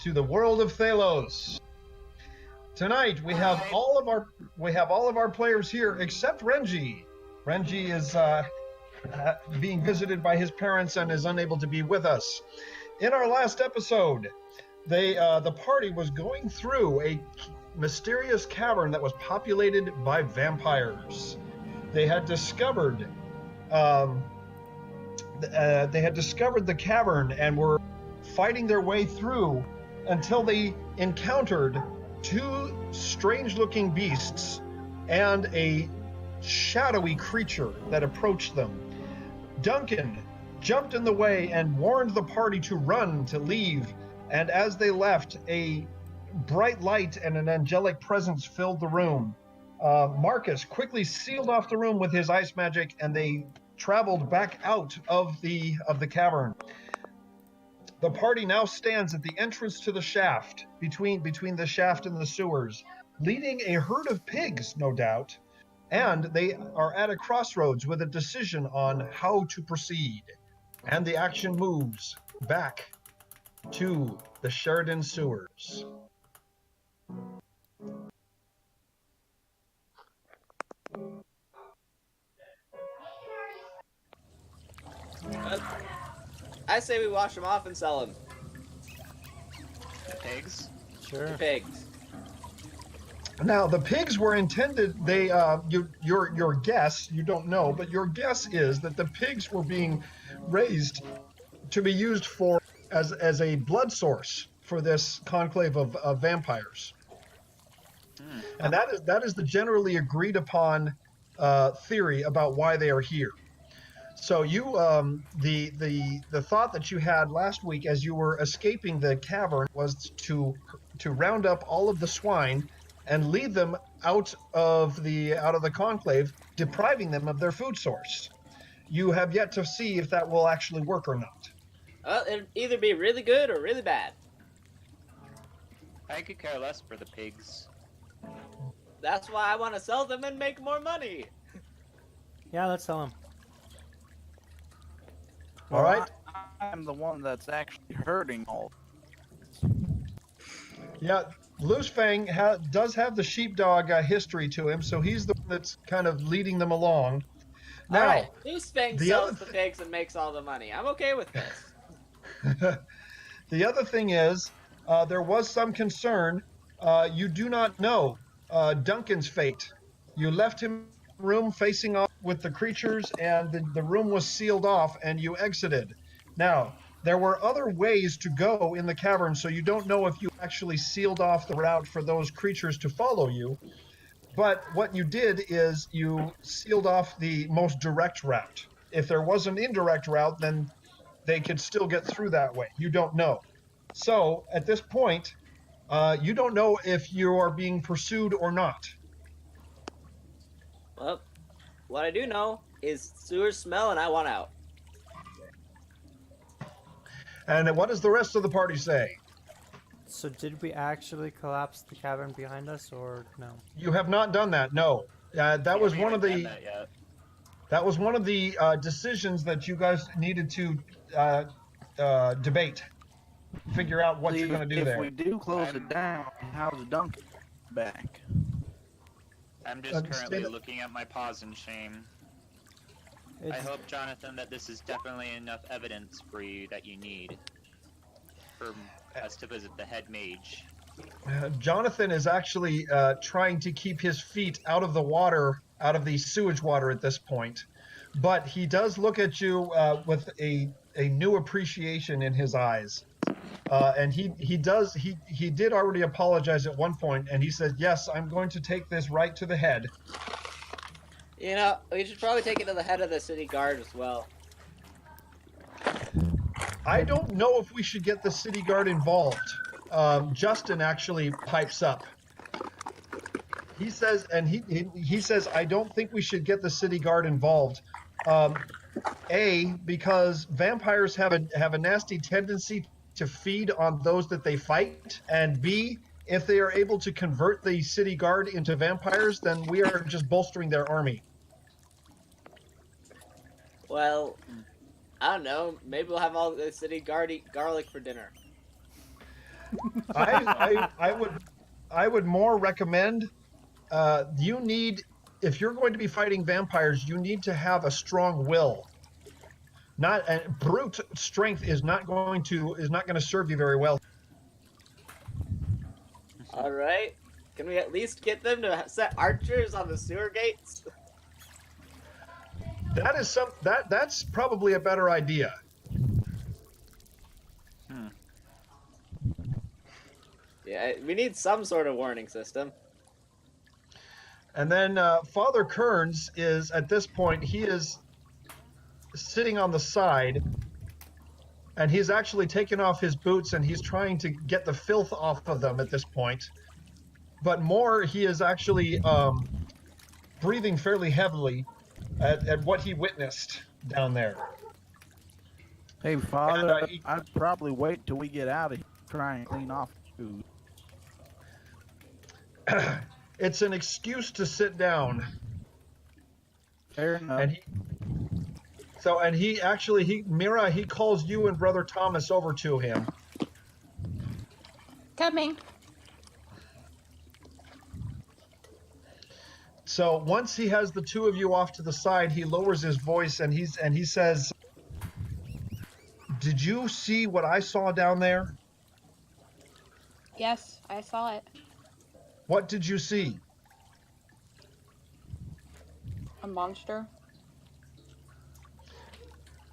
to the World of Thaylos. Tonight we have all of our players here except Renji. Renji is being visited by his parents and is unable to be with us. In our last episode, the party was going through a mysterious cavern that was populated by vampires. They had discovered the cavern and were fighting their way through until they encountered two strange-looking beasts and a shadowy creature that approached them. Duncan jumped in the way and warned the party to run, to leave, and as they left, a bright light and an angelic presence filled the room. Marcus quickly sealed off the room with his ice magic, and they traveled back out of the cavern. The party now stands at the entrance to the shaft, between the shaft and the sewers, leading a herd of pigs, no doubt, and they are at a crossroads with a decision on how to proceed. And the action moves back to the Sheridan sewers. I say we wash them off and sell them. The pigs? Sure. The pigs. Now, the pigs were intended, your guess, you don't know, but your guess is that the pigs were being raised to be used as a blood source for this conclave of vampires. And that is the generally agreed upon theory about why they are here. So you, the thought that you had last week as you were escaping the cavern was to round up all of the swine and lead them out of the conclave, depriving them of their food source. You have yet to see if that will actually work or not. It'd either be really good or really bad. I could care less for the pigs. That's why I want to sell them and make more money. Yeah, let's sell them. All right. I'm the one that's actually hurting all. Yeah, Loose Fang does have the sheepdog history to him, so he's the one that's kind of leading them along. Now, all right, Loose Fang the sells other the pigs and makes all the money. I'm okay with this. the other thing is, there was some concern. You do not know Duncan's fate. You left him in the room facing off with the creatures, and the room was sealed off, and you exited. Now, there were other ways to go in the cavern, so you don't know if you actually sealed off the route for those creatures to follow you. But what you did is you sealed off the most direct route. If there was an indirect route, then they could still get through that way. You don't know. So, at this point, you don't know if you are being pursued or not. Well, what I do know is sewers smell and I want out. And what does the rest of the party say? So did we actually collapse the cavern behind us, or no? You have not done that, no. That was one of the decisions that you guys needed to debate. Figure out what you're going to do if there. If we do close it down, how's Duncan back? I'm just currently looking at my pause in shame. I hope, Jonathan, that this is definitely enough evidence for you that you need for us to visit the head mage. Jonathan is actually trying to keep his feet out of the water, out of the sewage water at this point. But he does look at you with a new appreciation in his eyes. And he did already apologize at one point, and he said, yes, I'm going to take this right to the head. You know, we should probably take it to the head of the city guard as well. I don't know if we should get the city guard involved. Justin actually pipes up. He says, he says, I don't think we should get the city guard involved. A, because vampires have a nasty tendency to feed on those that they fight, and B, if they are able to convert the city guard into vampires, then we are just bolstering their army. Well, I don't know. Maybe we'll have all the city guard eat garlic for dinner. I would more recommend you need, if you're going to be fighting vampires, you need to have a strong will. Not brute strength is not going to serve you very well. All right. Can we at least get them to set archers on the sewer gates? That's probably a better idea. Yeah, we need some sort of warning system. And then Father Kearns is, at this point, he is sitting on the side, and he's actually taken off his boots, and he's trying to get the filth off of them at this point. But more, he is actually breathing fairly heavily at what he witnessed down there. Hey, Father, I'd probably wait till we get out of here to try and clean off food. It's an excuse to sit down. Fair enough. Mira, he calls you and Brother Thomas over to him. Coming. So once he has the two of you off to the side, he lowers his voice and he says, "Did you see what I saw down there?" Yes, I saw it. What did you see? A monster.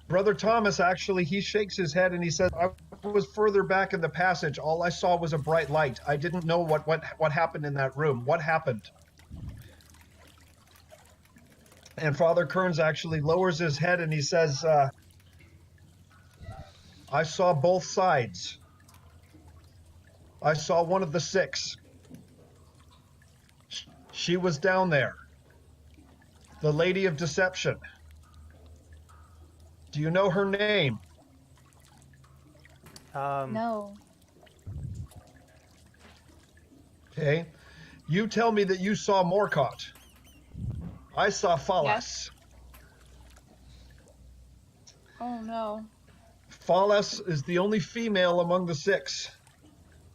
Brother Thomas, actually, he shakes his head and he says, "I was further back in the passage. All I saw was a bright light. I didn't know what happened in that room. What happened?" And Father Kearns actually lowers his head and he says, "I saw both sides. I saw one of the six. She was down there. The Lady of Deception. Do you know her name?" No. Okay. You tell me that you saw Morcott. I saw Phalas. Yes. Oh no. Phalas is the only female among the six,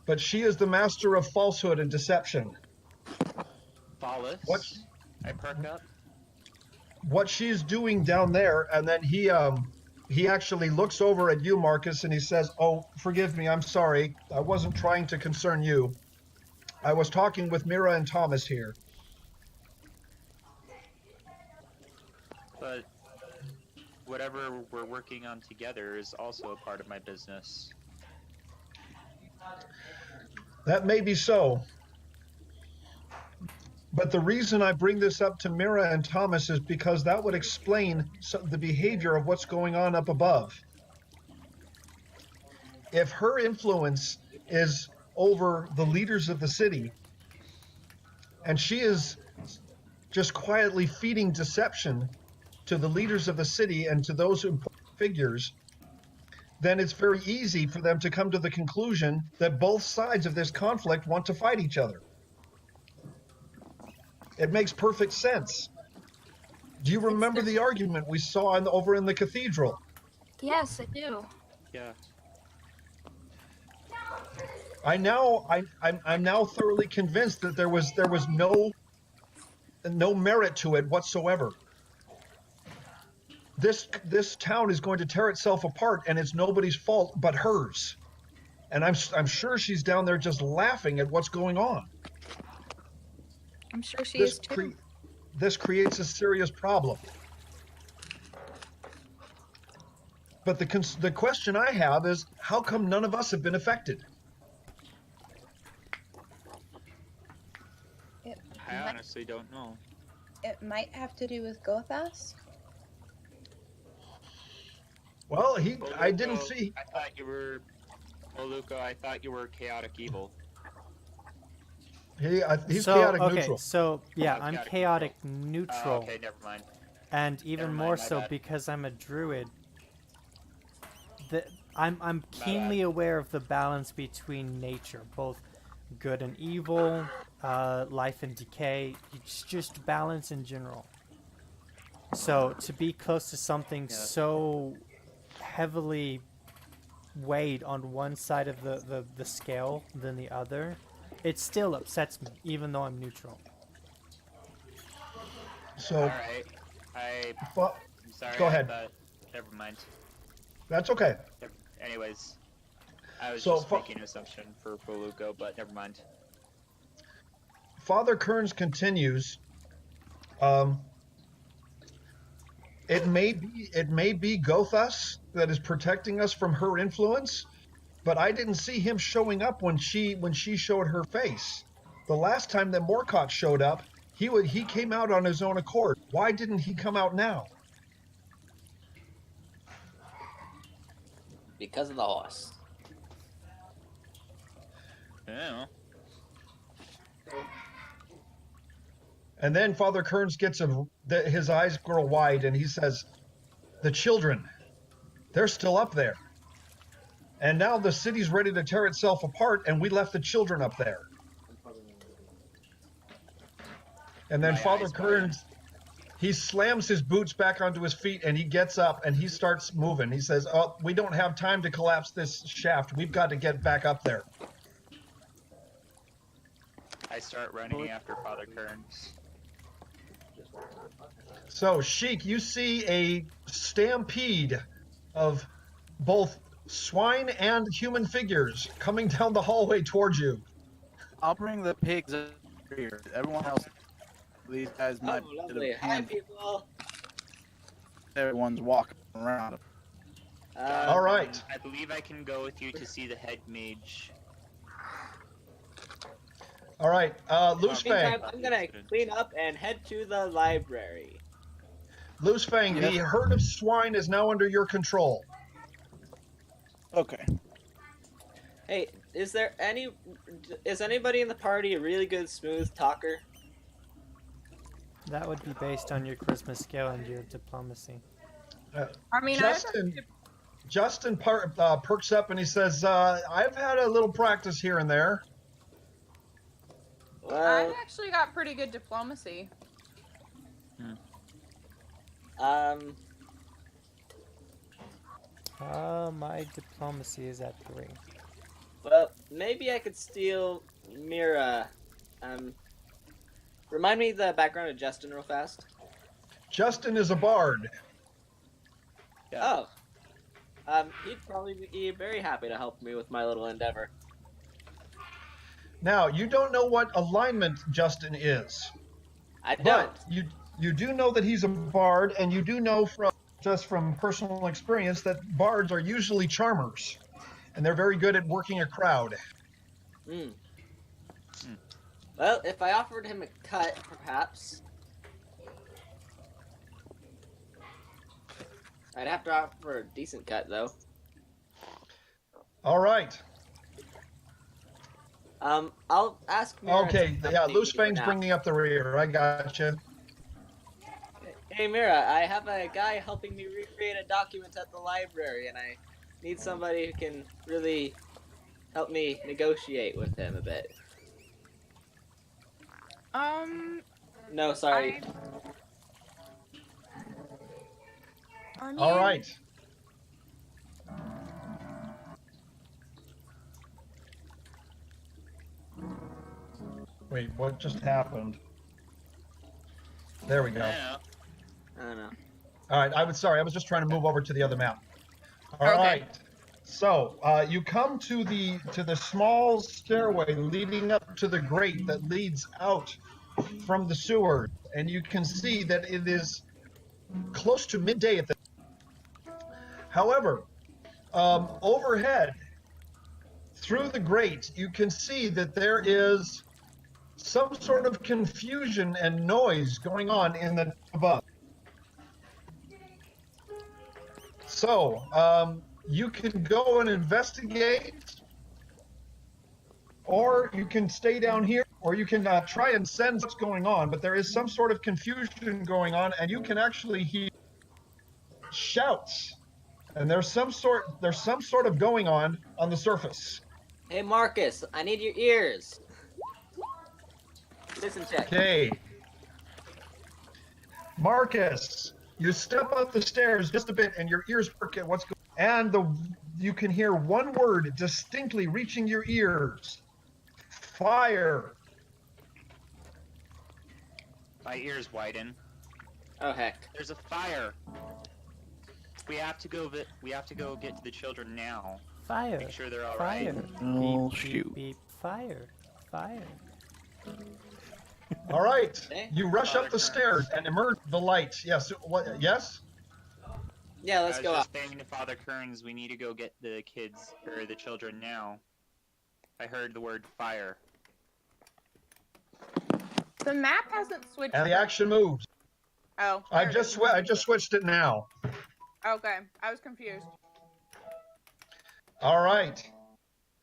but she is the master of falsehood and deception. Phalas? What? I perk up. What she's doing down there, and then he actually looks over at you, Marcus, and he says, "Oh, forgive me, I'm sorry. I wasn't trying to concern you. I was talking with Mira and Thomas here." But whatever we're working on together is also a part of my business. That may be so. But the reason I bring this up to Mira and Thomas is because that would explain the behavior of what's going on up above. If her influence is over the leaders of the city, and she is just quietly feeding deception to the leaders of the city and to those important figures, then it's very easy for them to come to the conclusion that both sides of this conflict want to fight each other. It makes perfect sense. Do you remember the argument we saw over in the cathedral? Yes, I do. Yeah. I'm now thoroughly convinced that there was no merit to it whatsoever. This town is going to tear itself apart, and it's nobody's fault but hers. And I'm sure she's down there just laughing at what's going on. I'm sure she is too. This creates a serious problem. But the question I have is, how come none of us have been affected? I honestly don't know. It might have to do with Gothas. Well, I Oluco, didn't see. I thought you were... Oluco, I thought you were chaotic evil. He's chaotic neutral. So yeah, Oh, I'm chaotic chaotic neutral. Okay, never mind. And even Never mind, more my so bad. because I'm a druid. I'm keenly aware of the balance between nature, both good and evil, life and decay. It's just balance in general. So to be close to something so heavily weight on one side of the scale than the other, it still upsets me, even though I'm neutral. So, alright. I'm sorry. Go ahead. Never mind. That's okay. Anyways, I was So, just making an assumption for Belugo, but never mind. Father Kearns continues. It may be Gothas that is protecting us from her influence, but I didn't see him showing up when she showed her face. The last time that Morcott showed up, he came out on his own accord. Why didn't he come out now? Because of the horse. Yeah. And then Father Kearns gets his eyes grow wide and he says, "The children, they're still up there. And now the city's ready to tear itself apart, and we left the children up there." And then Father Kearns, he slams his boots back onto his feet and he gets up and he starts moving. He says, "Oh, we don't have time to collapse this shaft. We've got to get back up there." I start running after Father Kearns. So, Sheik, you see a stampede of both swine and human figures coming down the hallway towards you. I'll bring the pigs over here. Everyone else, these guys might Oh, get a lovely. Hi, hand. people. Everyone's walking around. All right. I believe I can go with you to see the head mage. All right. Loose Fang. Meantime, I'm gonna clean up and head to the library. Loose Fang, the herd of swine is now under your control. Okay. Hey, is anybody in the party a really good smooth talker? That would be based on your charisma skill and your diplomacy. I mean, Justin perks up and he says, "I've had a little practice here and there." Well, I've actually got pretty good diplomacy. My diplomacy is at 3. Well, maybe I could steal Mira. Remind me the background of Justin real fast. Justin is a bard. Yeah. He'd probably be very happy to help me with my little endeavor. Now, you don't know what alignment Justin is. I don't. But you do know that he's a bard, and you do know from personal experience that bards are usually charmers, and they're very good at working a crowd. Well, if I offered him a cut, perhaps. I'd have to offer a decent cut, though. All right. I'll ask Mira. Okay, yeah, Loose Fang's bringing up the rear. I gotcha. Hey, Mira, I have a guy helping me recreate a document at the library, and I need somebody who can really help me negotiate with him a bit. No, sorry. All right. Wait, what just happened? There we go. Yeah. I don't know. All right, I was just trying to move over to the other map. All Okay. right. So you come to the small stairway leading up to the grate that leads out from the sewer, and you can see that it is close to midday at the. However, overhead, through the grate, you can see that there is some sort of confusion and noise going on in the above. So, you can go and investigate, or you can stay down here, or you can try and sense what's going on, but there is some sort of confusion going on, and you can actually hear shouts, and there's some sort of going on the surface. Hey, Marcus, I need your ears. Listen check. Okay. Marcus, you step up the stairs just a bit and your ears perk at what's going on. And you can hear one word distinctly reaching your ears. Fire. My ears widen. Oh heck! There's a fire. We have to go. We have to go get to the children now. Fire. Make sure they're all Fire. right. Oh, Beep, shoot. beep, beep. Fire. Fire. All right. Okay. You rush Father up the Kearns. stairs and emerge the light. Yes. What? Yes. Yeah, let's I was go just up. saying to Father Kearns, we need to go get the kids or the children now. I heard the word fire. The map hasn't switched. And the action moves. Oh. I there it just is. switched it now. Okay, I was confused. All right.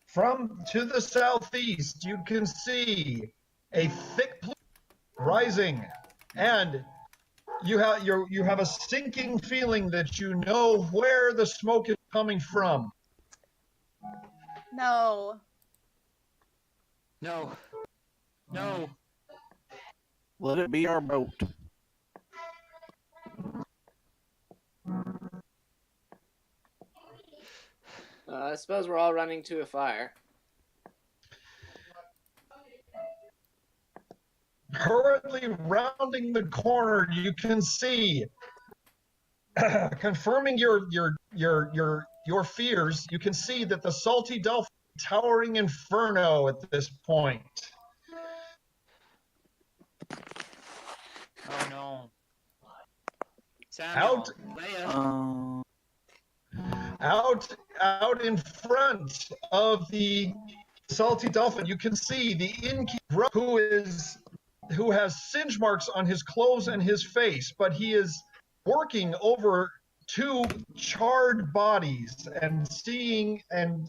From to the southeast, you can see a thick plume rising, and you have a sinking feeling that you know where the smoke is coming from. No. No. No. Let it be our boat. I suppose we're all running to a fire. Hurriedly rounding the corner, you can see, confirming your fears, you can see that the salty dolphin is towering inferno at this point. Oh no. Samuel. Leia. Out in front of the salty dolphin, you can see the innkeeper who has singe marks on his clothes and his face, but he is working over two charred bodies and seeing and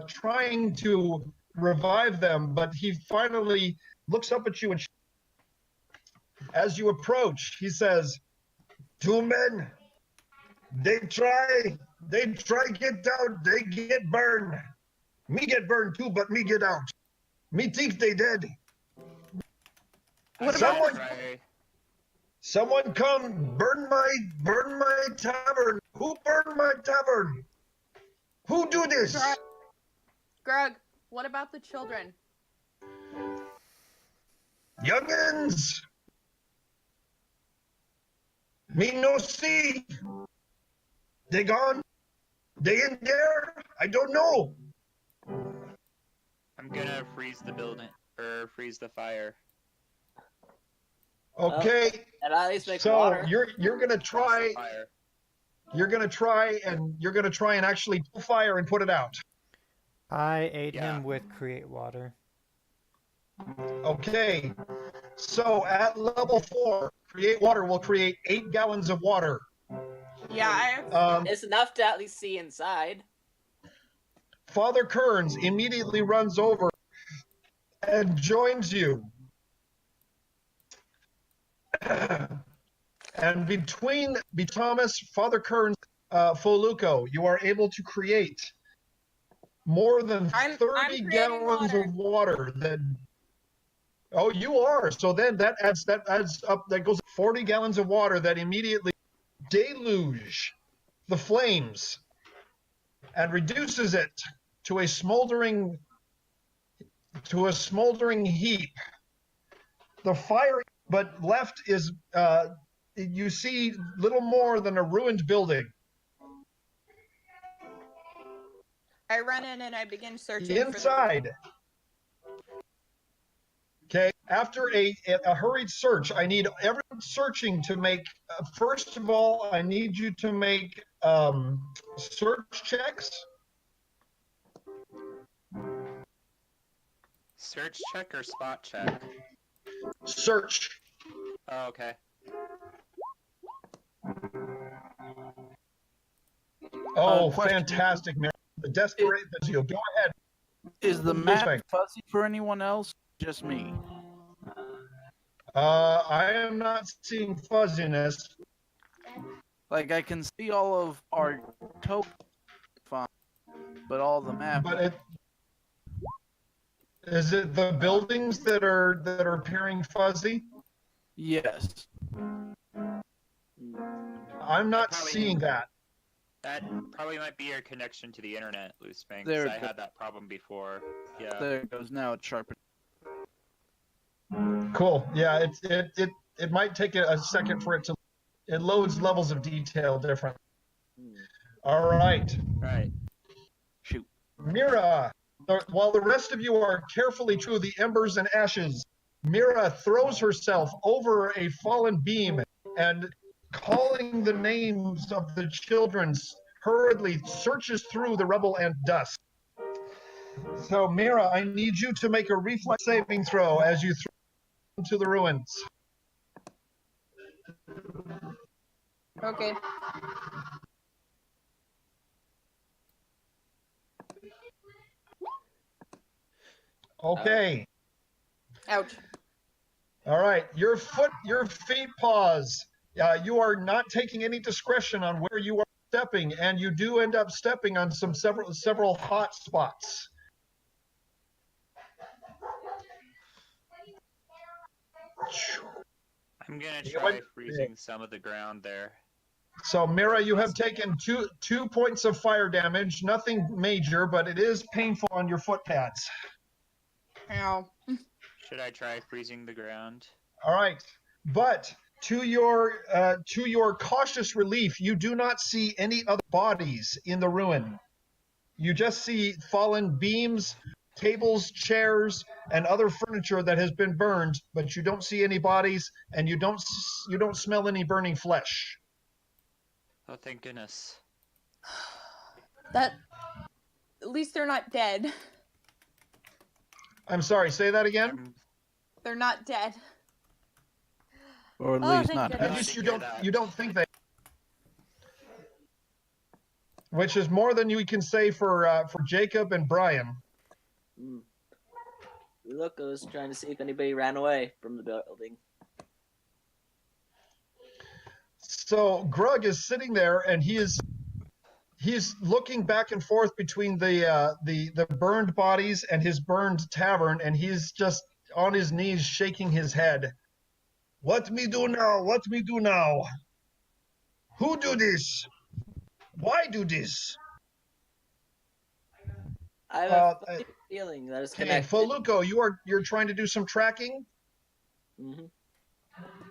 trying to revive them, but he finally looks up at you, and as you approach, he says, "Two men, they try get down, they get burned. Me get burned too, but me get out. Me think they dead. Someone come burn my tavern. Who burned my tavern? Who do this?" Greg, what about the children? "Youngins, me no see. They gone? They in there? I don't know." I'm gonna freeze the building, or freeze the fire. Okay. And at least make so water. you're gonna try. You're gonna try and actually pull fire and put it out. I aid him with create water. Okay. So at level 4, create water will create 8 gallons of water. Yeah, it's enough to at least see inside. Father Kearns immediately runs over and joins you. And between Thomas, Father Kearns, Foluco, you are able to create more than 30 gallons of water. Oh, you are. So then that adds up. That goes 40 gallons of water that immediately deluge the flames and reduces it to a smoldering heap. The fire, but left is you see little more than a ruined building. I run in and I begin searching inside. Okay, after a hurried search, I need everyone searching to make, first of all, I need you to make search checks. Search check or spot check? Search. Oh, okay. Oh, fantastic, Mary. The desperate, go ahead. Is the map fuzzy for anyone else? Just me. I am not seeing fuzziness. Like, I can see all of our token font, but all the map. But is it the buildings that are appearing fuzzy? Yes. I'm not seeing that. That probably might be your connection to the internet, Loosefang, There because it I had that problem before. Yeah. There it goes. Now it's sharpened. Cool. Yeah, it might take a second for it to. It loads levels of detail differently. All right. Right. Shoot. Mira, while the rest of you are carefully through the embers and ashes, Mira throws herself over a fallen beam and, calling the names of the children, hurriedly searches through the rubble and dust. So, Mira, I need you to make a reflex saving throw as you throw into the ruins. Okay. Okay. Ouch. All right. Your feet pause. You are not taking any discretion on where you are stepping, and you do end up stepping on several hot spots. I'm gonna try freezing some of the ground there. So, Mira, you have taken two points of fire damage. Nothing major, but it is painful on your foot pads. Ow. Should I try freezing the ground? All right, but to your cautious relief, you do not see any other bodies in the ruin. You just see fallen beams, tables, chairs, and other furniture that has been burned, but you don't see any bodies, and you don't smell any burning flesh. Oh, thank goodness. At least they're not dead. I'm sorry, say that again? They're not dead. Or at least not. At least you don't think they. Which is more than you can say for Jacob and Brian. Look, I was trying to see if anybody ran away from the building. So Grug is sitting there, and he's looking back and forth between the burned bodies and his burned tavern, and he's just on his knees shaking his head. What me do now? What me do now? Who do this? Why do this? I have a funny feeling that it's connected. Foluco, you're trying to do some tracking? Mm-hmm.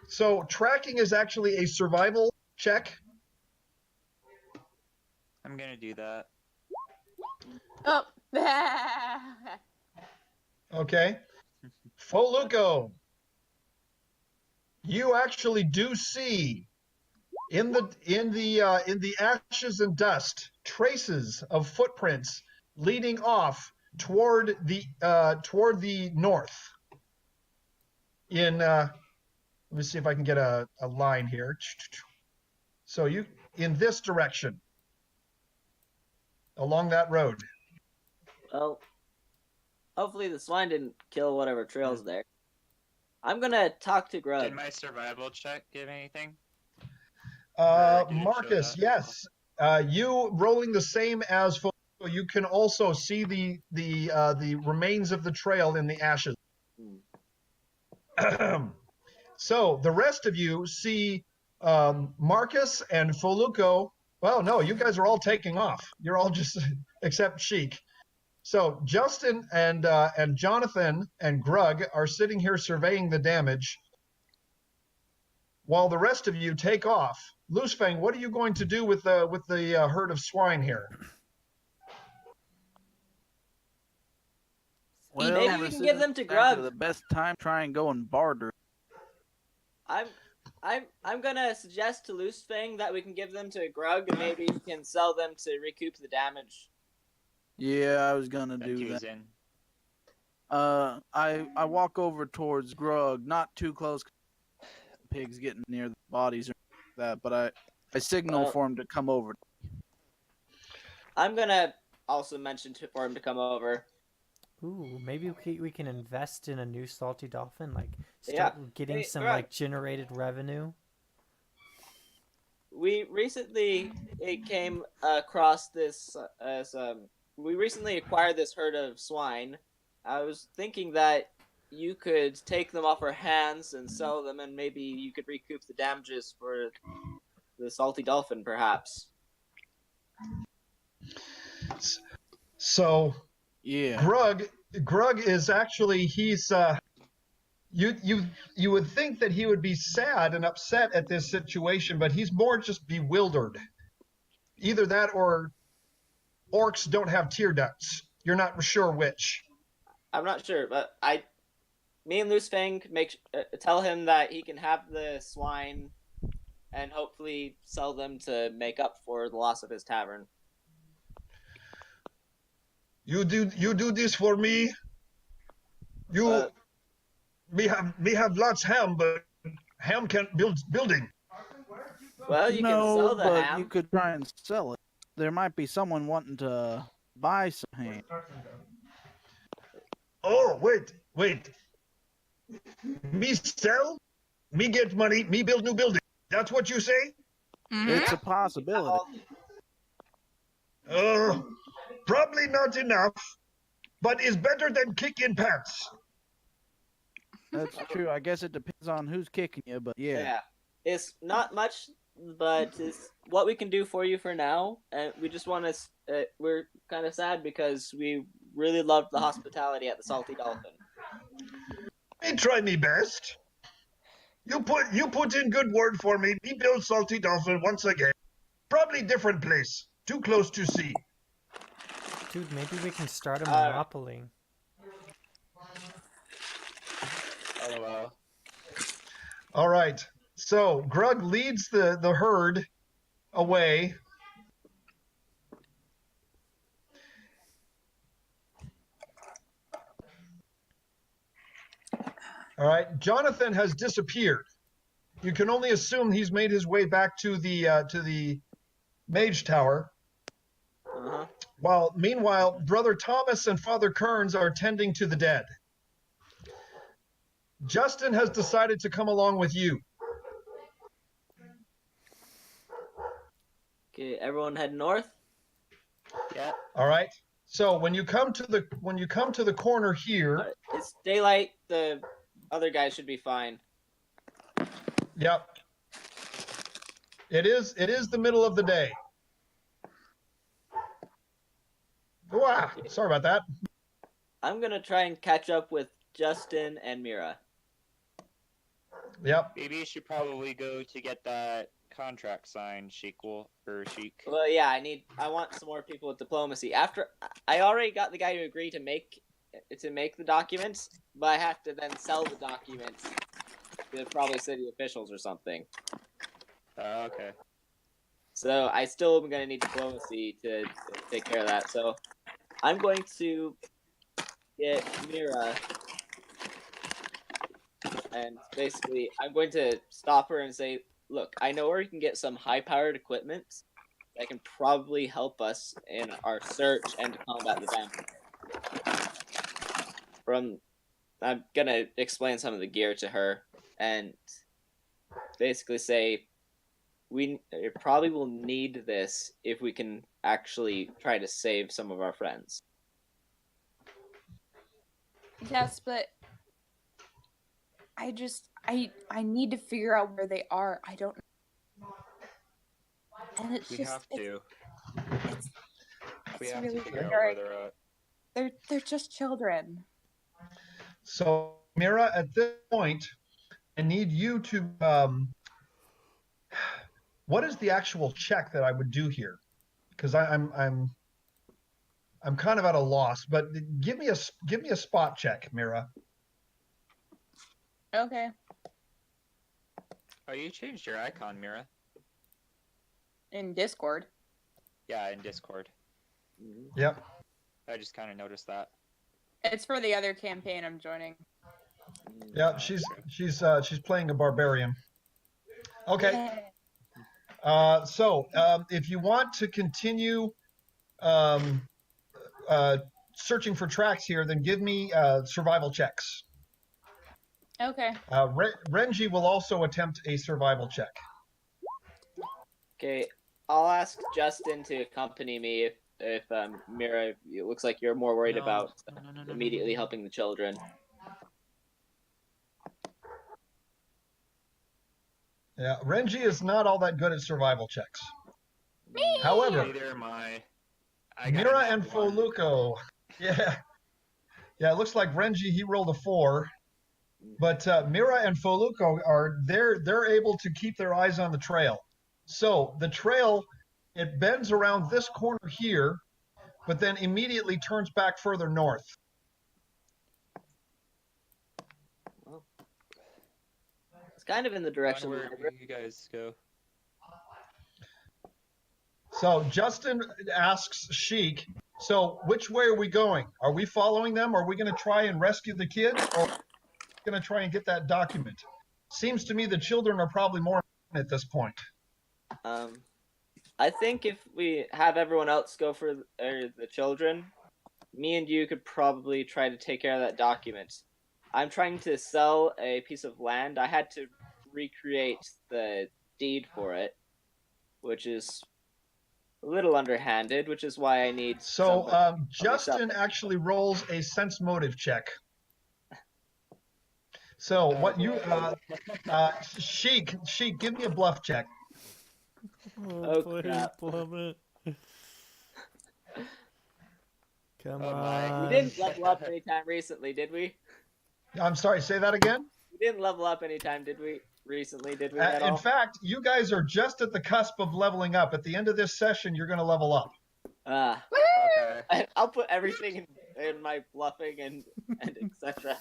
So tracking is actually a survival check. I'm gonna do that. Oh. Okay. Foluco, you actually do see in the ashes and dust traces of footprints leading off toward the north. Let me see if I can get a line here. So you in this direction along that road. Well, hopefully the swine didn't kill whatever trail's there. I'm gonna talk to Grug. Did my survival check give anything? Marcus, yes. You rolling the same as Foluco, you can also see the remains of the trail in the ashes. So the rest of you see Marcus and Foluco. Well, no, you guys are all taking off. You're all just except Sheik. So Justin and Jonathan and Grug are sitting here surveying the damage, while the rest of you take off. Loosefang, what are you going to do with the herd of swine here? Well, maybe we can give them to Grug. The best time try and go and barter. I'm gonna suggest to Loosefang that we can give them to Grug, and maybe he can sell them to recoup the damage. Yeah, I was gonna do that. I walk over towards Grug, not too close. Pigs getting near the bodies or that, but I signal for him to come over. I'm gonna also mention for him to come over. Ooh, maybe we can invest in a new salty dolphin, like start getting some like generated revenue. We recently came across this we recently acquired this herd of swine. I was thinking that you could take them off our hands and sell them, and maybe you could recoup the damages for the salty dolphin, perhaps. So, Yeah. Grug is actually you would think that he would be sad and upset at this situation, but he's more just bewildered. Either that or orcs don't have tear ducts. You're not sure which. I'm not sure, but me and Loosefang tell him that he can have the swine and hopefully sell them to make up for the loss of his tavern. You do this for me. We have lots ham, but ham can't build building. Well, you can No, sell the but ham. you could try and sell it. There might be someone wanting to buy some ham. Oh, wait. Me sell, me get money, me build new building. That's what you say? It's a possibility. Probably not enough, but is better than kicking pants. That's true. I guess it depends on who's kicking you, but yeah. Yeah. It's not much, but it's what we can do for you for now. And we just want to. We're kind of sad because we really loved the hospitality at the Salty Dolphin. Me try me best. You put in good word for me. Me build Salty Dolphin once again. Probably different place. Too close to sea. Dude, maybe we can start a monopoly. LOL. All right. So Grug leads the herd away. All right. Jonathan has disappeared. You can only assume he's made his way back to the mage tower. Uh-huh. While meanwhile, Brother Thomas and Father Kearns are tending to the dead. Justin has decided to come along with you. Okay, everyone head north. Yeah. All right. So when you come to the corner here, It's daylight. The other guys should be fine. yep. It is the middle of the day. Wow, sorry about that. I'm gonna try and catch up with Justin and Mira. Yep. Maybe you should probably go to get that contract signed, Sheik. Well, yeah, I want some more people with diplomacy. After I already got the guy who agreed to make the documents, but I have to then sell the documents to probably city officials or something. Okay. So I still am gonna need diplomacy to take care of that. So I'm going to get Mira, and basically I'm going to stop her and say, look, I know where you can get some high-powered equipment that can probably help us in our search and to combat the vampire. I'm gonna explain some of the gear to her and basically say we probably will need this if we can actually try to save some of our friends. Yes, but I need to figure out where they are. I don't know. And it's We just have to. We it's have really to figure out hard. where they're at. They're just children. So Mira, at this point, I need you to what is the actual check that I would do here? Because I'm kind of at a loss, but give me a spot check, Mira. Okay. Oh, you changed your icon, Mira. In Discord. Yeah, in Discord. Yep. I just kind of noticed that. It's for the other campaign I'm joining. Yeah, she's playing a barbarian. Okay. So if you want to continue searching for tracks here, then give me survival checks. Okay. Renji will also attempt a survival check. Okay, I'll ask Justin to accompany me if Mira, it looks like you're more worried about immediately helping the children. Yeah, Renji is not all that good at survival checks. However, neither am I. I got Mira a and nat 1. Foluco, yeah, it looks like Renji, he rolled a 4, but Mira and Foluco they're able to keep their eyes on the trail. So the trail, it bends around this corner here, but then immediately turns back further north. It's kind of in the direction Where you guys go. So Justin asks Sheik, so which way are we going? Are we following them? Are we going to try and rescue the kids? Or are we going to try and get that document? Seems to me the children are probably more important at this point. I think if we have everyone else go for the children, me and you could probably try to take care of that document. I'm trying to sell a piece of land. I had to recreate the deed for it, which is a little underhanded, which is why I need. So Justin actually rolls a sense motive check. So what you Sheik, give me a bluff check. Oh crap. Come Oh, on. We didn't level up anytime recently, did we? I'm sorry, say that again? We didn't level up anytime, did we? Recently, did we at all? In fact, you guys are just at the cusp of leveling up. At the end of this session, you're going to level up. Okay. I'll put everything in my bluffing and etc.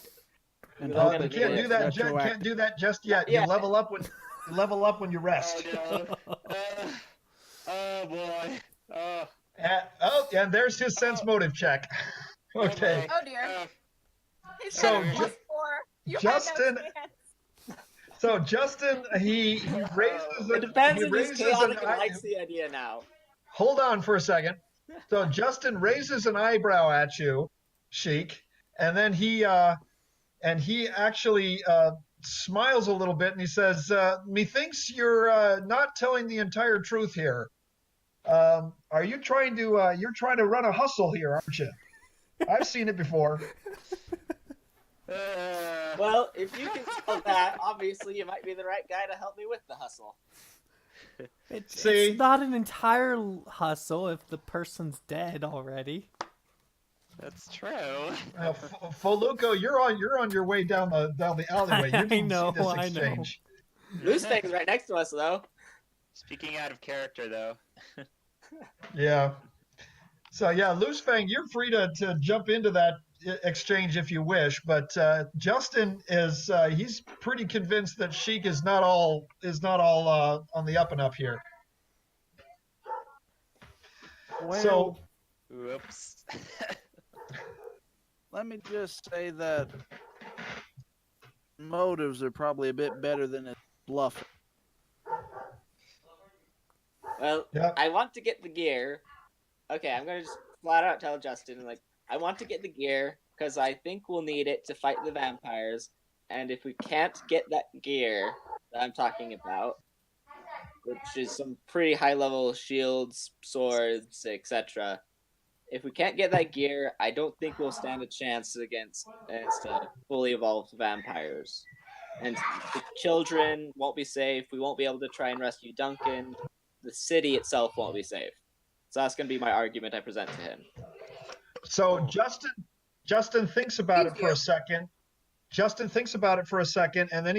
And You can't do that. Can't do that just yet. Yeah. You level up when you rest. Oh no. Oh boy. Oh. And there's his sense motive check. Okay. Oh dear. He's So, got a +4. You Justin- had no chance. So Justin, he raises. It depends he if he's raises chaotic an and likes the idea now. Hold on for a second. So Justin raises an eyebrow at you, Sheik, and then he actually smiles a little bit and he says, "Methinks you're not telling the entire truth here. Are you trying to you're trying to run a hustle here, aren't you? I've seen it before." Well, if you can tell that, obviously you might be the right guy to help me with the hustle. It's not an entire hustle if the person's dead already. That's true. Foluco, you're on your way down the alleyway. You didn't see this exchange. Loose Fang's right next to us, though. Speaking out of character, though. Yeah. So yeah, Loose Fang, you're free to jump into that exchange if you wish, but Justin is he's pretty convinced that Sheik is not all on the up and up here. Well, so whoops. Let me just say that motives are probably a bit better than a bluff. Well, I want to get the gear. Okay, I'm gonna just flat out tell Justin, like, I want to get the gear because I think we'll need it to fight the vampires. And if we can't get that gear that I'm talking about, which is some pretty high-level shields, swords, etc., if we can't get that gear, I don't think we'll stand a chance against fully evolved vampires. And the children won't be safe. We won't be able to try and rescue Duncan. The city itself won't be safe. So that's going to be my argument I present to him. So Justin thinks about it for a second. And then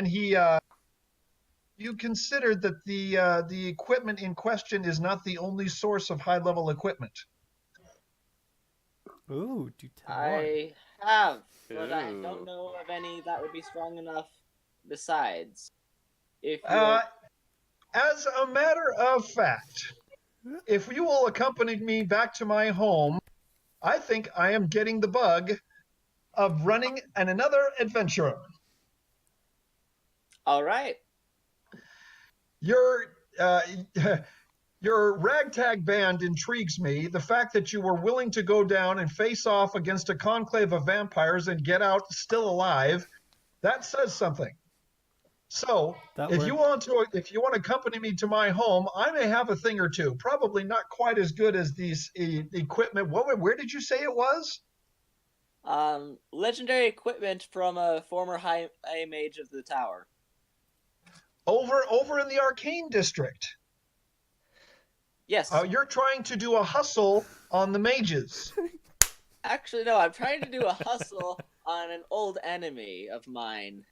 he you considered that the equipment in question is not the only source of high-level equipment. Ooh, do tell. I have, but I don't know of any that would be strong enough besides. If as a matter of fact, if you will accompany me back to my home, I think I am getting the bug of running another adventure. All right. Your ragtag band intrigues me. The fact that you were willing to go down and face off against a conclave of vampires and get out still alive, that says something. So, if you want to accompany me to my home, I may have a thing or two. Probably not quite as good as these equipment. Where did you say it was? Legendary equipment from a former high mage of the tower. Over in the Arcane District. Yes. You're trying to do a hustle on the mages. Actually, no. I'm trying to do a hustle on an old enemy of mine,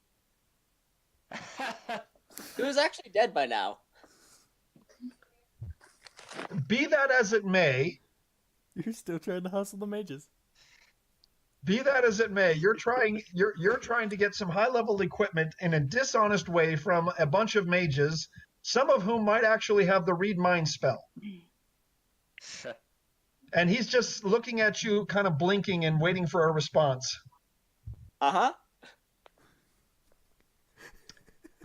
who's actually dead by now. Be that as it may, You're still trying to hustle the mages. Be that as it may, you're trying to get some high-level equipment in a dishonest way from a bunch of mages, some of whom might actually have the read mind spell. And he's just looking at you, kind of blinking and waiting for a response. Uh-huh.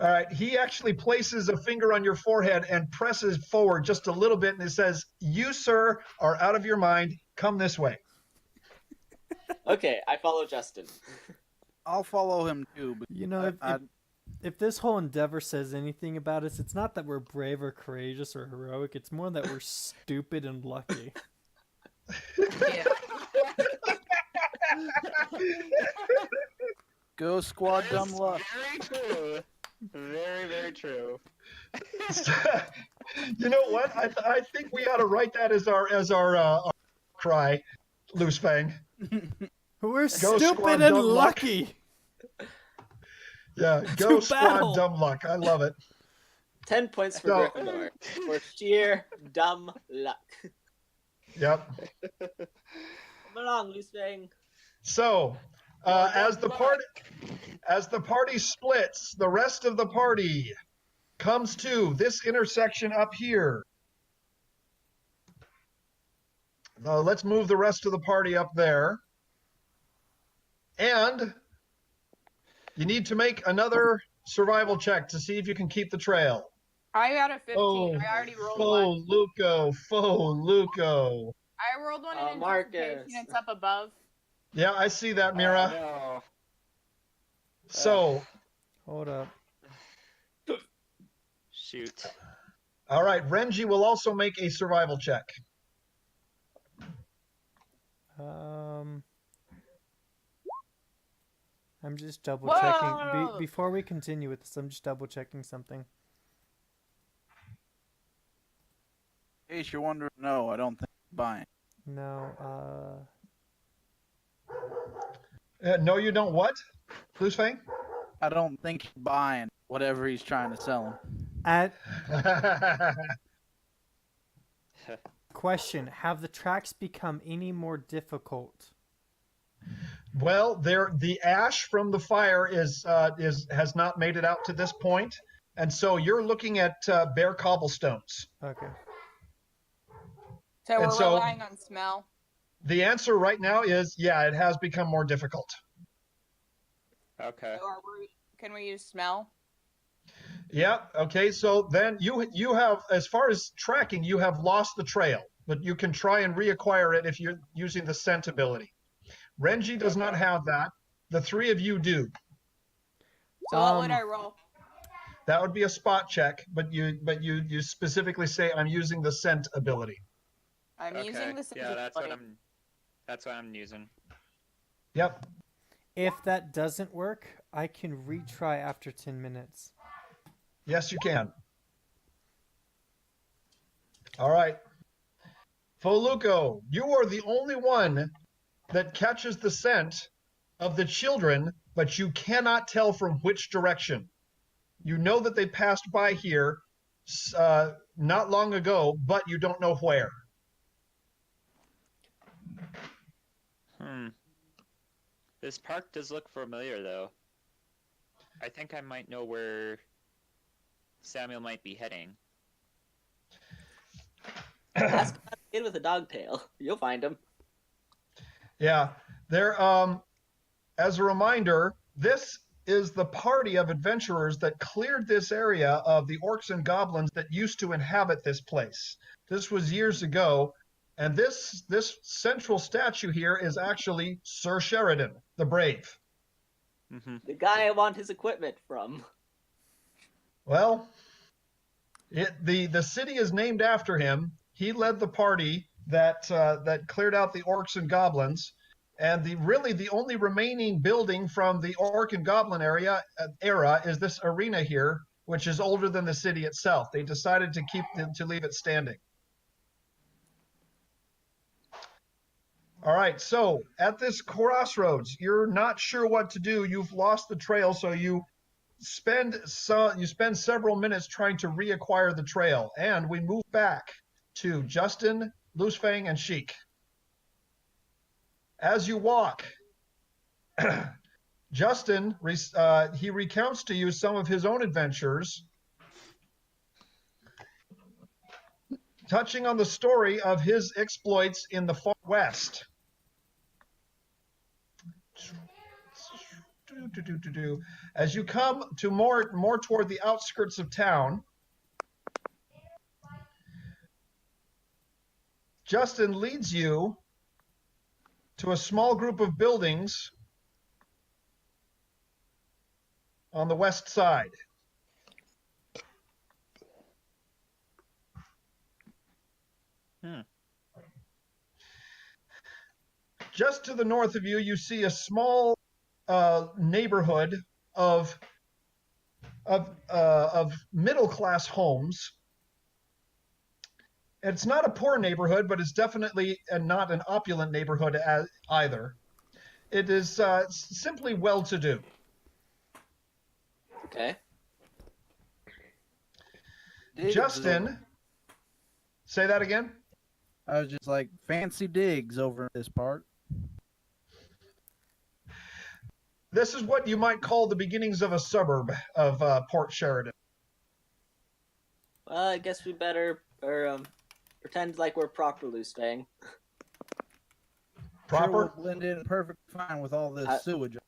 All right, he actually places a finger on your forehead and presses forward just a little bit, and it says, "You, sir, are out of your mind. Come this way." Okay, I follow Justin. I'll follow him too. You know, if this whole endeavor says anything about us, it's not that we're brave or courageous or heroic. It's more that we're stupid and lucky. Yeah. Go squad, dumb luck. Very true. Very, very true. You know what? I think we ought to write that as our cry, Loose Fang. We're Go stupid squad, and dumb luck. lucky. Yeah, go To squad, battle. dumb luck. I love it. 10 points for So- Gryffindor for sheer dumb luck. Yep. Come along, loose thing. So, as the party splits, the rest of the party comes to this intersection up here. Let's move the rest of the party up there. And you need to make another survival check to see if you can keep the trail. I got a 15. Oh, I already rolled faux one. Luco. I rolled one in Marcus. interpretation. It's up above. Yeah, I see that, Mira. No. So, Hold up. Shoot. all right, Renji will also make a survival check. I'm just double checking. Whoa! Before we continue with this, I'm just double checking something. In case you're wondering, no, I don't think I'm buying. No, No, you don't what? Loose Fang? I don't think he's buying whatever he's trying to sell him. at question, have the tracks become any more difficult? Well, the ash from the fire has not made it out to this point, and so you're looking at bare cobblestones. Okay. So And we're so- relying on smell. The answer right now is, yeah, it has become more difficult. Okay. Or can we use smell? Yeah. Okay. So then you have, as far as tracking, you have lost the trail, but you can try and reacquire it if you're using the scent ability. Renji does not have that. The three of you do. So what would I roll? That would be a spot check, but you specifically say, I'm using the scent ability. I'm Okay. using the Yeah, that's what sensibility. That's what I'm using. Yep. If that doesn't work, I can retry after 10 minutes. Yes, you can. All right. Foluco, you are the only one that catches the scent of the children, but you cannot tell from which direction. You know that they passed by here not long ago, but you don't know where. This park does look familiar, though. I think I might know where Samuel might be heading. Ask about the kid with a dog tail. You'll find him. Yeah. There, as a reminder, this is the party of adventurers that cleared this area of the orcs and goblins that used to inhabit this place. This was years ago, and this central statue here is actually Sir Sheridan, the Brave. The guy I want his equipment from. Well, the city is named after him. He led the party that cleared out the orcs and goblins, and the only remaining building from the orc and goblin era is this arena here, which is older than the city itself. They decided to leave it standing. All right, so at this crossroads, you're not sure what to do. You've lost the trail, so you spend several minutes trying to reacquire the trail, and we move back to Justin, Loosefang, and Sheik. As you walk, Justin, he recounts to you some of his own adventures, touching on the story of his exploits in the far west. As you come to more toward the outskirts of town, Justin leads you to a small group of buildings on the west side. Just to the north of you, you see a small neighborhood of middle-class homes. It's not a poor neighborhood, but it's definitely not an opulent neighborhood either. It is simply well-to-do. Okay. Justin, say that again? I was just like, fancy digs over this part. This is what you might call the beginnings of a suburb of Port Sheridan. Well, I guess we better pretend like we're proper Loosefang. Proper? Sure, we'll blend in perfectly fine with all this sewage.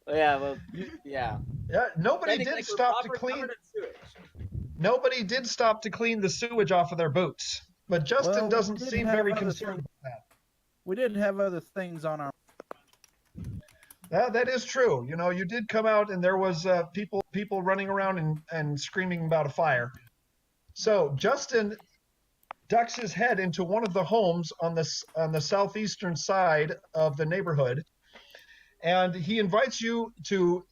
Yeah, well, yeah. Yeah, nobody Pretending did like we're stop to proper clean. covered in sewage. Nobody did stop to clean the sewage off of their boots, but Justin Well, we doesn't did seem have very other concerned things. about that. We did have other things on our. That is true. You know, you did come out and there was people running around and screaming about a fire. So Justin ducks his head into one of the homes on the southeastern side of the neighborhood, and he invites you to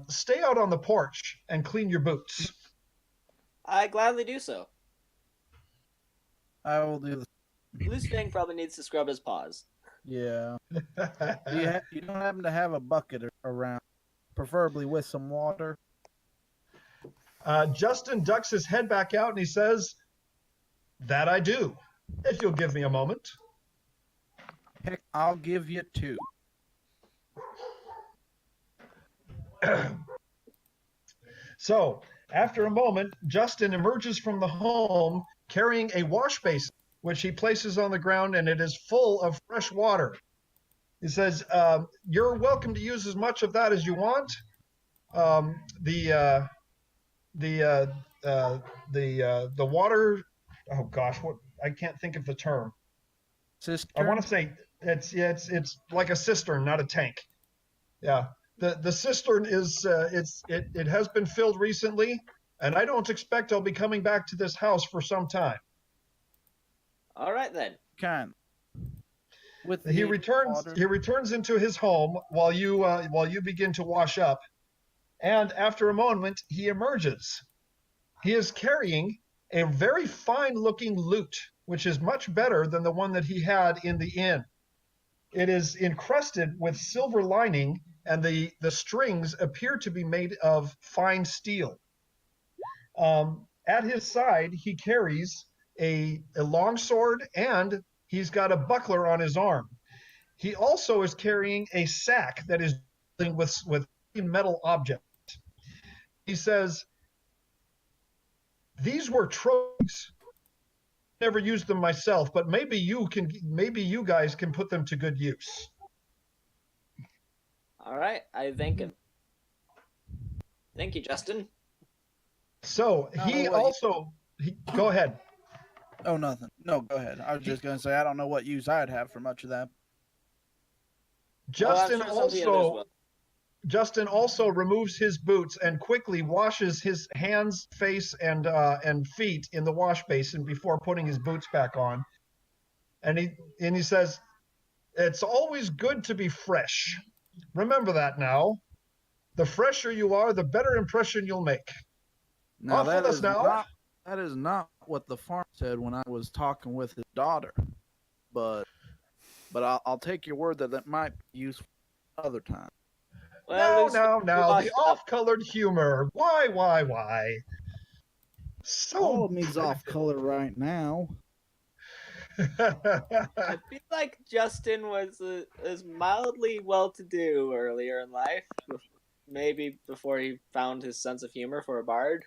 stay out on the porch and clean your boots. I gladly do so. I will do. Loosefang probably needs to scrub his paws. Yeah. You don't happen to have a bucket around, preferably with some water? Justin ducks his head back out and he says, "That I do, if you'll give me a moment." Heck, I'll give you 2. So, after a moment, Justin emerges from the home carrying a wash basin, which he places on the ground, and it is full of fresh water. He says, "You're welcome to use as much of that as you want. The water. Oh gosh, what I can't think of the term. Sister? I want to say it's like a cistern, not a tank. Yeah, the cistern is it has been filled recently, and I don't expect I'll be coming back to this house for some time." All right then. Kind. He returns into his home while you begin to wash up, and after a moment he emerges. He is carrying a very fine-looking lute, which is much better than the one that he had in the inn. It is encrusted with silver lining, and the strings appear to be made of fine steel. At his side, he carries a long sword, and he's got a buckler on his arm. He also is carrying a sack that is dealing with metal objects. He says, "These were trophies. Never used them myself, but maybe you guys can put them to good use." All right, I thank him. Thank you, Justin. So go ahead. Oh, nothing. No, go ahead. I was just going to say, I don't know what use I'd have for much of that. Justin some of the others will. Justin also removes his boots and quickly washes his hands, face, and feet in the wash basin before putting his boots back on. And he says, "It's always good to be fresh. Remember that now. The fresher you are, the better impression you'll make." Now, Off with us now. that is not what the farm said when I was talking with his daughter. But but I'll take your word that might be useful other time. Well, Now, the off-colored humor. Why? All So of me's off color right now. I feel like Justin was mildly well-to-do earlier in life, maybe before he found his sense of humor for a bard.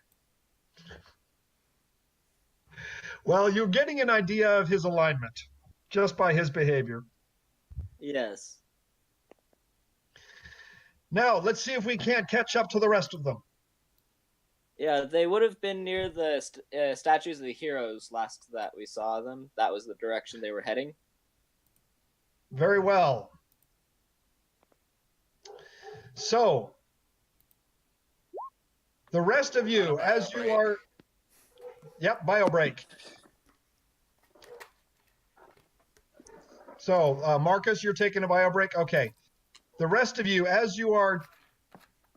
Well, you're getting an idea of his alignment just by his behavior. Yes. Now, let's see if we can't catch up to the rest of them. Yeah, they would have been near the statues of the heroes last that we saw them. That was the direction they were heading. Very well. So, the rest of you, as you are... Yep, bio break. So, Marcus, you're taking a bio break? Okay. The rest of you, as you are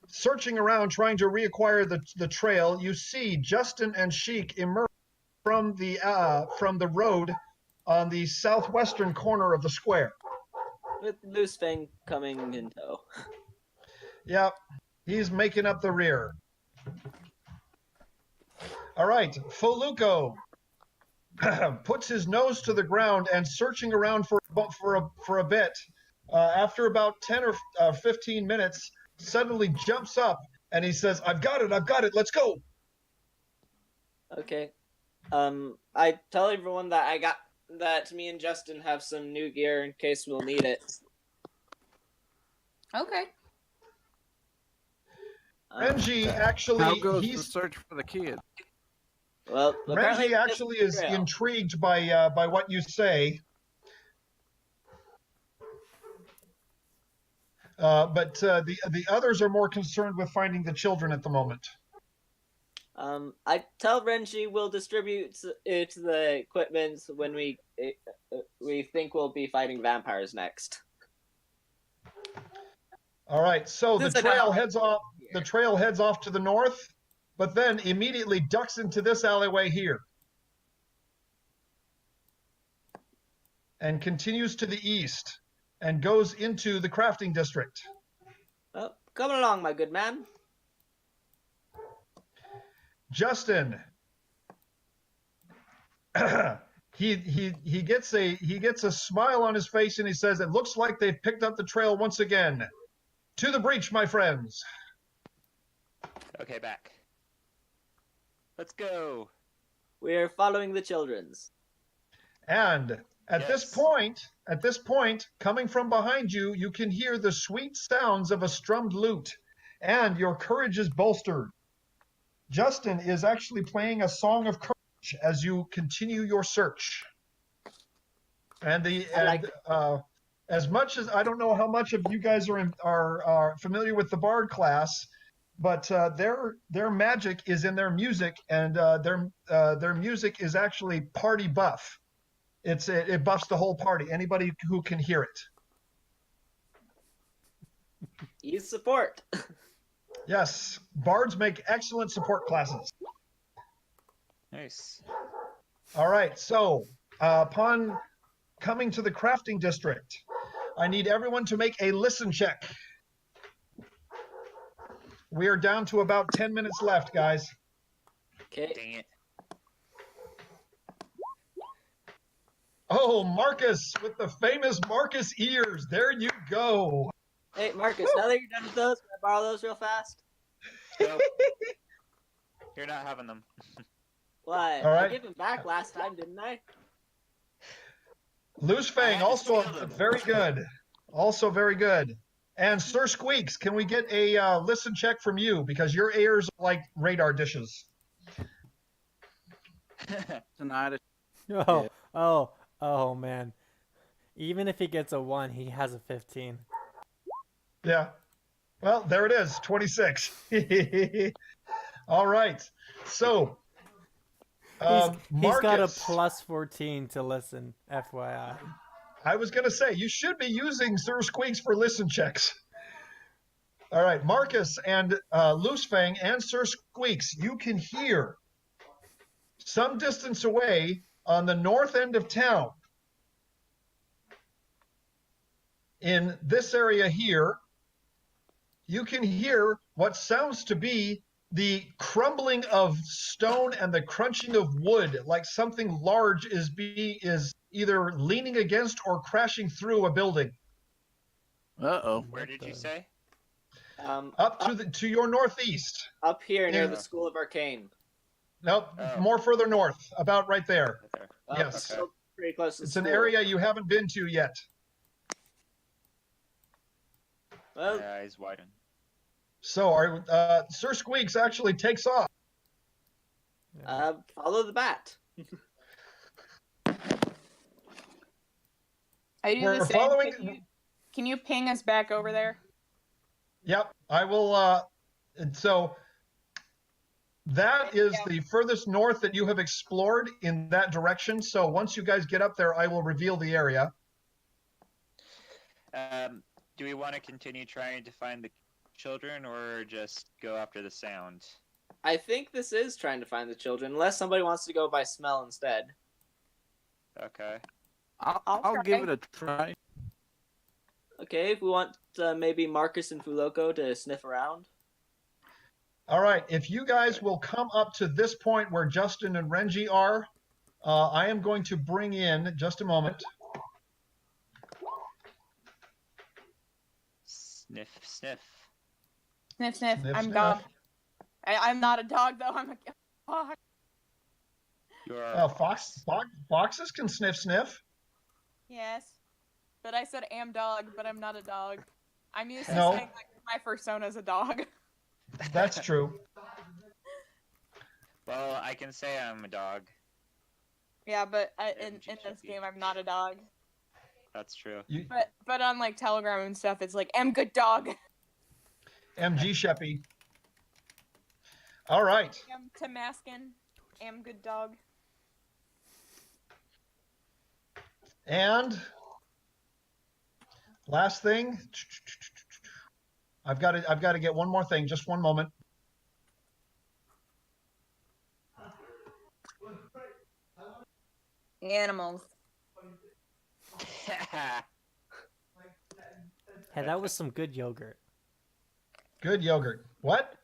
searching around trying to reacquire the trail, you see Justin and Sheik emerge from the road on the southwestern corner of the square. With Loose Fang coming in tow. Yep, he's making up the rear. All right, Foluco puts his nose to the ground and searching around for a bit. After about 10 or 15 minutes, suddenly jumps up and he says, I've got it, let's go. Okay. I tell everyone that me and Justin have some new gear in case we'll need it. Okay. Renji actually, How goes the search for the kid? Well, Renji actually is intrigued by what you say. But the others are more concerned with finding the children at the moment. I tell Renji we'll distribute the equipment when we think we'll be fighting vampires next. All right, so the trail heads off. The trail heads off to the north, but then immediately ducks into this alleyway here, and continues to the east, and goes into the crafting district. Well, come along, my good man. Justin, he gets a smile on his face, and he says, "It looks like they've picked up the trail once again. To the breach, my friends." Okay, back. Let's go. We're following the children's. And at this point, coming from behind you, you can hear the sweet sounds of a strummed lute, and your courage is bolstered. Justin is actually playing a song of courage as you continue your search. As much as I don't know how much of you guys are familiar with the Bard class, but their magic is in their music, and their music is actually party buff. It buffs the whole party. Anybody who can hear it. Use support. Yes, bards make excellent support classes. Nice. All right, so upon coming to the crafting district, I need everyone to make a listen check. We are down to about 10 minutes left, guys. Okay. Dang it. Oh, Marcus with the famous Marcus ears. There you go. Hey, Marcus, now that you're done with those, can I borrow those real fast? Nope. You're not having them. Why? All right. I gave them back last time, didn't I? Loose Fang, also very good. Also very good. And Sir Squeaks, can we get a listen check from you? Because your ears are like radar dishes. Tonight. Oh, man. Even if he gets a 1, he has a 15. Yeah. Well, there it is, 26. All right. So, he's got a Marcus, plus 14 to listen, FYI. I was going to say, you should be using Sir Squeaks for listen checks. All right, Marcus and Loose Fang and Sir Squeaks, you can hear some distance away on the north end of town in this area here, you can hear what sounds to be the crumbling of stone and the crunching of wood, like something large is either leaning against or crashing through a building. Uh-oh. Where did you say? Up to your northeast. Up here near In- the School of Arcane. Nope, Oh. more further north, about right there. Okay. Yes. Still pretty close to It's school. an area you haven't been to yet. Well, My eyes widen. So Sir Squeaks actually takes off. follow the bat. I do We're the same. following- Can you ping us back over there? Yep, I will. And so that is the furthest north that you have explored in that direction. So once you guys get up there, I will reveal the area. Do we want to continue trying to find the children or just go after the sound? I think this is trying to find the children, unless somebody wants to go by smell instead. Okay. I'll try. give it a try. Okay, if we want maybe Marcus and Fuloko to sniff around. All right, if you guys will come up to this point where Justin and Renji are, I am going to bring in, just a moment. Sniff, sniff. Sniff, sniff. Sniff, I'm sniff. dog. I'm not a dog though. I'm a dog. You're Foxes can sniff sniff. Yes, but I said am dog, but I'm not a dog. I'm used to No. saying like my persona's a dog. That's true. Well, I can say I'm a dog. Yeah, but in MG this Chippy. game I'm not a dog. That's true. But on like Telegram and stuff, it's like am good dog. MG Sheppy. All right. Am Tamaskin. Am good dog. And last thing, I've got to get one more thing. Just one moment. Animals. Hey, that was some good yogurt. Good yogurt. What?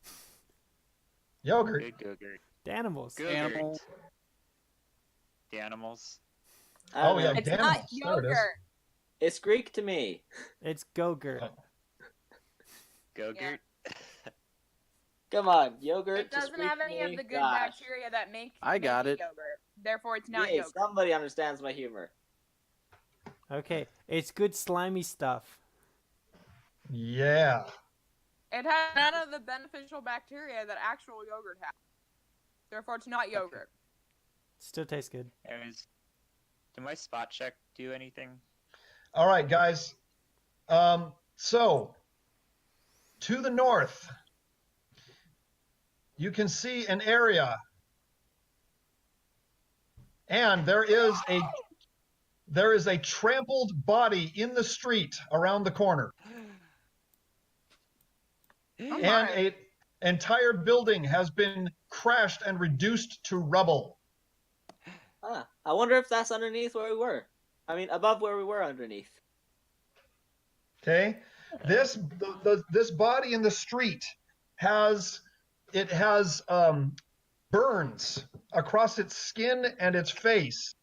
Yogurt. Good yogurt. The animals. Good Animal. The animals. I don't Oh, know. yeah. It's Damn, not there it is. yogurt. It's Greek to me. It's Gogurt. Gogurt. Come on, yogurt. It doesn't Greek have to any me? of the good Gosh. bacteria that make I got make it. yogurt. Therefore, it's not Yay, yogurt. somebody understands my humor. Okay, it's good slimy stuff. Yeah. It has none of the beneficial bacteria that actual yogurt has. Therefore, it's not yogurt. Still tastes good. Anyways, did my spot check do anything? All right, guys. So, to the north, you can see an area. And there is a trampled body in the street around the corner. And an entire building has been crashed and reduced to rubble. Huh. I wonder if that's underneath where we were. I mean, above where we were underneath. Okay, this body in the street has burns across its skin and its face.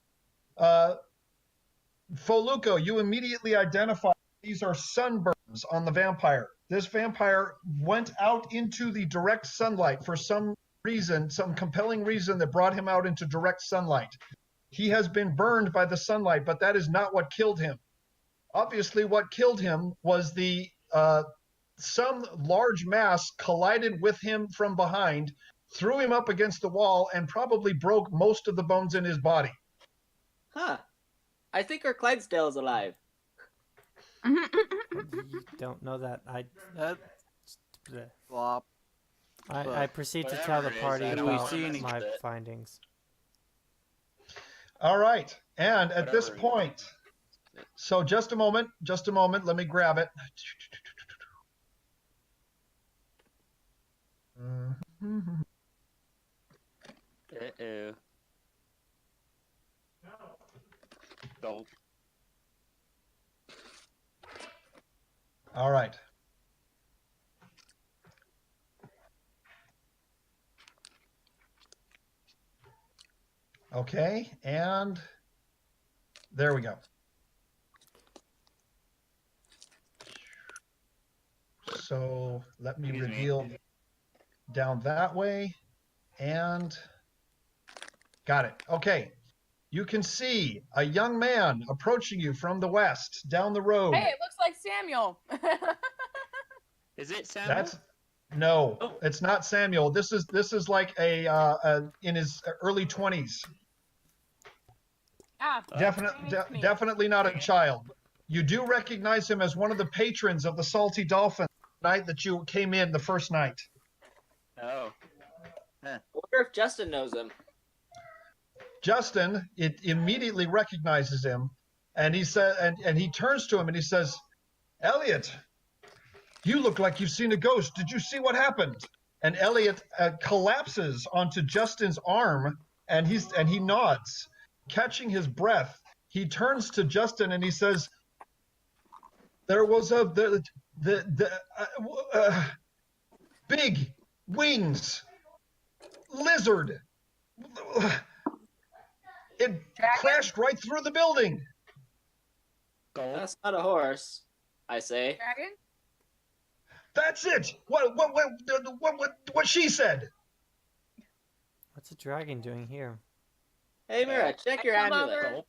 Foluco, you immediately identify these are sunburns on the vampire. This vampire went out into the direct sunlight for some reason, some compelling reason that brought him out into direct sunlight. He has been burned by the sunlight, but that is not what killed him. Obviously, what killed him was some large mass collided with him from behind, threw him up against the wall, and probably broke most of the bones in his body. Huh. I think our Clydesdale is alive. You don't know that. Flop. I proceed to Whatever tell the it is, party I don't about see any- my findings. All right, and at this Whatever. point, so just a moment, let me grab it. Uh-oh. Gulp. Okay, and there we go. So let me reveal down that way, and got it. Okay, you can see a young man approaching you from the west down the road. Hey, it looks like Samuel. Is it Samuel? No, it's not Samuel. This is like a in his early 20s. Definitely not a child. You do recognize him as one of the patrons of the Salty Dolphin night that you came in the first night. Oh. I wonder if Justin knows him. Justin, it immediately recognizes him, and he said, and he turns to him and he says, "Elliot, you look like you've seen a ghost. Did you see what happened?" And Elliot collapses onto Justin's arm, and he nods, catching his breath. He turns to Justin and he says, "There was big wings lizard. It crashed right through the building." That's not a horse, I say. Dragon? That's it. What she said. What's a dragon doing here? Hey, Mira, check your amulet.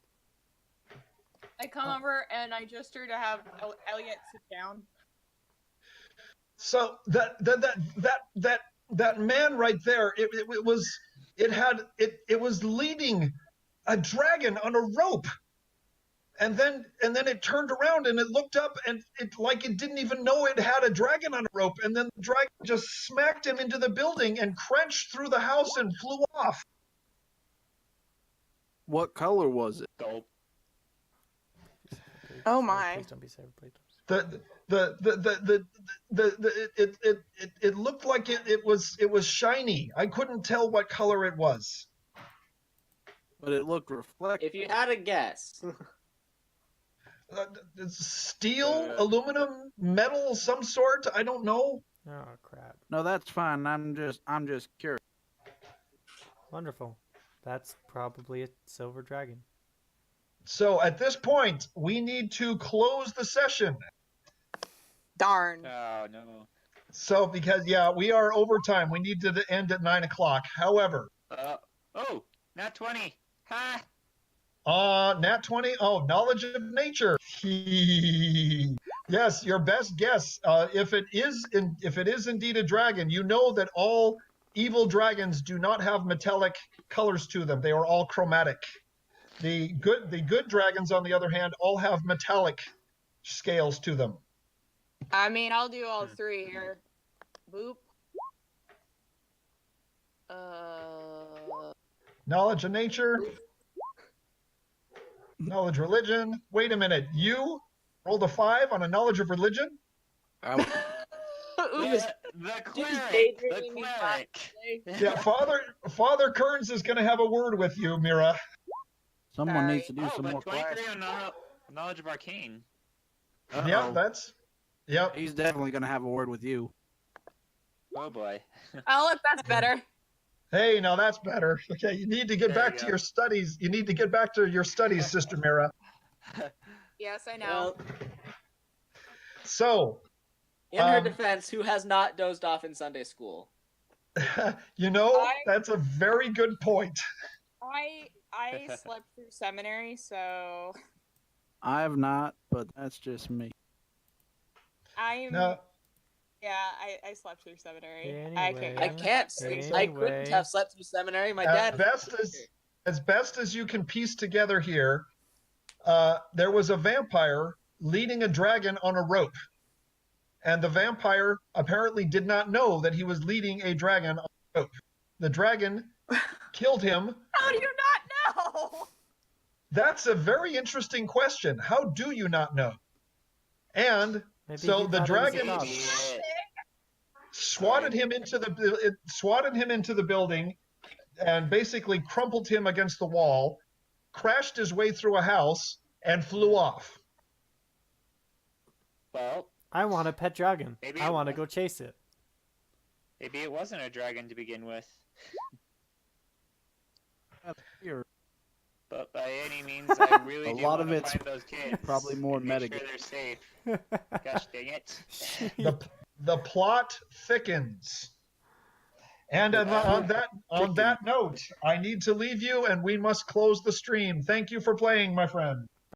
I come over and I gesture to have Elliot sit down. So that man right there, it was leading a dragon on a rope, and then it turned around and it looked up and it didn't even know it had a dragon on a rope, and then the dragon just smacked him into the building and crunched through the house and flew off. What color was it? Gulp. Oh my! Please don't be saved, please. It looked like it was shiny. I couldn't tell what color it was. But it looked reflective. If you had a guess. Steel, aluminum, metal, some sort. I don't know. Oh crap! No, that's fine. I'm just curious. Wonderful. That's probably a silver dragon. So at this point, we need to close the session. Darn. Oh no. So because we are overtime. We need to end at 9 o'clock. However. Nat 20. Ha. Nat 20. Oh, knowledge of nature. Yes, your best guess. If it is indeed a dragon, you know that all evil dragons do not have metallic colors to them. They are all chromatic. The good dragons, on the other hand, all have metallic scales to them. I mean, I'll do all three here. Boop. Knowledge of nature. Knowledge of religion. Wait a minute. You rolled a 5 on a knowledge of religion? The cleric. Yeah, Father Kearns is going to have a word with you, Mira. Someone needs to do some more 23 classes. on knowledge of arcane. Yeah, Yep. He's definitely going to have a word with you. Oh boy. Oh, look, that's better. Hey, now that's better. Okay, you need to get back to your studies. You need to get back to your studies, Sister Mira. Yes, I know. Well, So, in her defense, who has not dozed off in Sunday school? That's a very good point. I slept through seminary, so I have not, but that's just me. No. Yeah, I slept through seminary. Anyway. I can't sleep. I couldn't have slept through seminary. My dad. As best as you can piece together here, there was a vampire leading a dragon on a rope. And the vampire apparently did not know that he was leading a dragon on a rope. The dragon killed him. How do you not know? That's a very interesting question. How do you not know? And Maybe so he the thought it dragon was a dog. swatted him into the building and basically crumpled him against the wall, crashed his way through a house, and flew off. Well, I want a pet dragon. Maybe I it want to was- go chase it. maybe it wasn't a dragon to begin with. Here. by any means, I really A do lot want of to it's find those kids. probably more and make metagame. sure they're safe. Gosh dang it. The plot thickens. And on that note, I need to leave you, and we must close the stream. Thank you for playing, my friend.